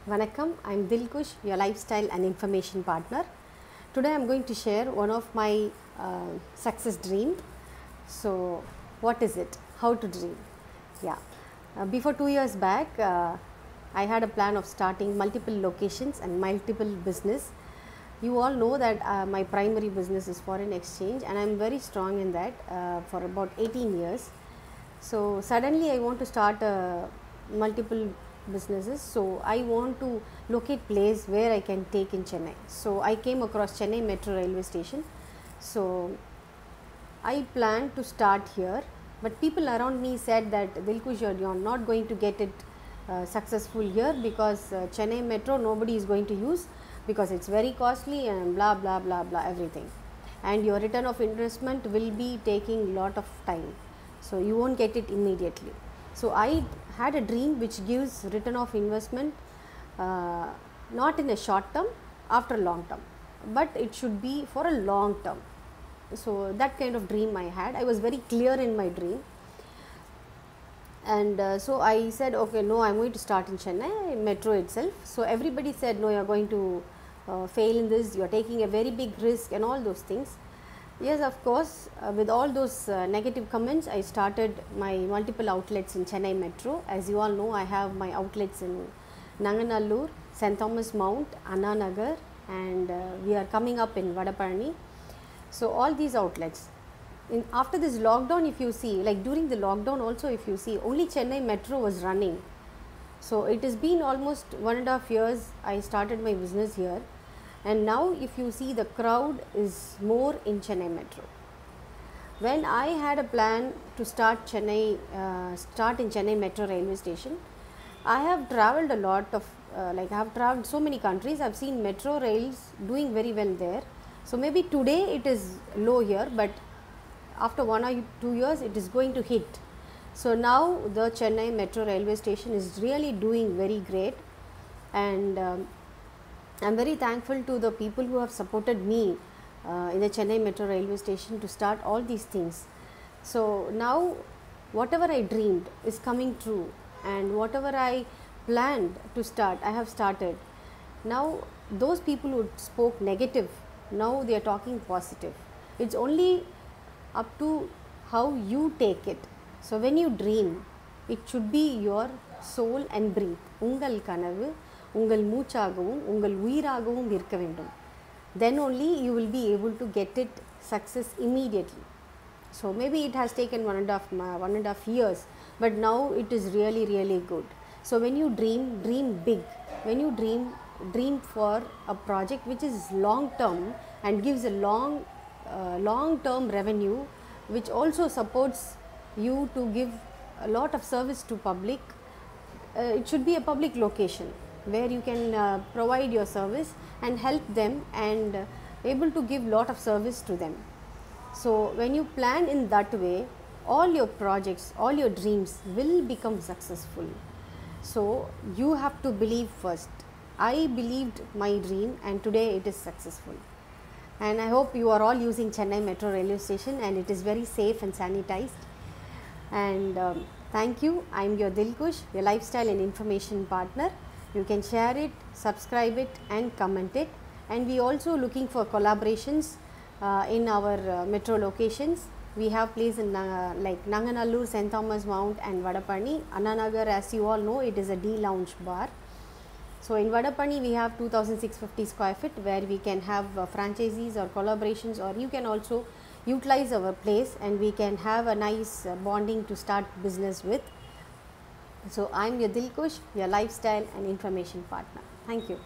Vanakkam, I am Dilkush, your lifestyle and information partner. Today I am going to share one of my success dream. So, what is it? How to dream? Yeah. Before 2 years back, I had a plan of starting multiple locations and multiple business. You all know that my primary business is foreign exchange, and I am very strong in that for about 18 years. So, suddenly I want to start multiple businesses. So, I want to locate place where I can take in Chennai. So, I came across Chennai Metro Railway Station. So, I planned to start here, but people around me said that Dilkush, you're not going to get it successful here because Chennai Metro nobody is going to use because it's very costly and blah blah blah blah everything, and your return of investment will be taking lot of time, so you won't get it immediately. So I had a dream which gives return of investment not in a short term, after long term, but it should be for a long term. So that kind of dream I had. I was very clear in my dream, and so I said, okay, no, I'm going to start in Chennai Metro itself. So everybody said, no, you're going to fail in this, you're taking a very big risk and all those things. Yes, of course, with all those negative comments, I started my multiple outlets in Chennai Metro. As you all know, I have my outlets in Nanganallur, St. Thomas Mount, Anna Nagar, and we are coming up in Vadapalani. So all these outlets. After this lockdown, if you see, like during the lockdown also, if you see, only Chennai Metro was running. So it has been almost 1.5 years I started my business here. And now if you see, the crowd is more in Chennai Metro. When I had a plan to start in Chennai Metro Railway Station, I have travelled a lot of, I have travelled so many countries. I have seen metro rails doing very well there. So maybe today it is low here, but after 1 or 2 years it is going to hit. So now the Chennai Metro Railway Station is really doing very great, and I am very thankful to the people who have supported me in the Chennai Metro Railway Station to start all these things. So now whatever I dreamed is coming true, and whatever I planned to start, I have started. Now those people who spoke negative, now they are talking positive. It's only up to how you take it. So when you dream, it should be your soul and breathe. Ungal kanavu, ungal moochagavum, ungal uyiragavum irka vendum. Then only you will be able to get it success immediately. So maybe it has taken 1.5 years, but now it is really, really good. So when you dream, dream big. When you dream for a project which is long term and gives a long term revenue, which also supports you to give a lot of service to public. It should be a public location where you can provide your service and help them, and able to give lot of service to them. So when you plan in that way, all your projects, all your dreams will become successful. So you have to believe first. I believed my dream, and today it is successful. And I hope you are all using Chennai Metro Railway Station, and it is very safe and sanitized. And thank you. I am your Dilkush, your lifestyle and information partner. You can share it, subscribe it, and comment it. And we also looking for collaborations in our metro locations. We have place in like Nanganallur, St. Thomas Mount, and Vadapalani. Anna Nagar, as you all know, it is a D lounge bar. So in Vadapalani we have 2650 square feet where we can have franchisees or collaborations, or you can also utilize our place and we can have a nice bonding to start business with. So I am your Dilkush, your lifestyle and information partner. Thank you.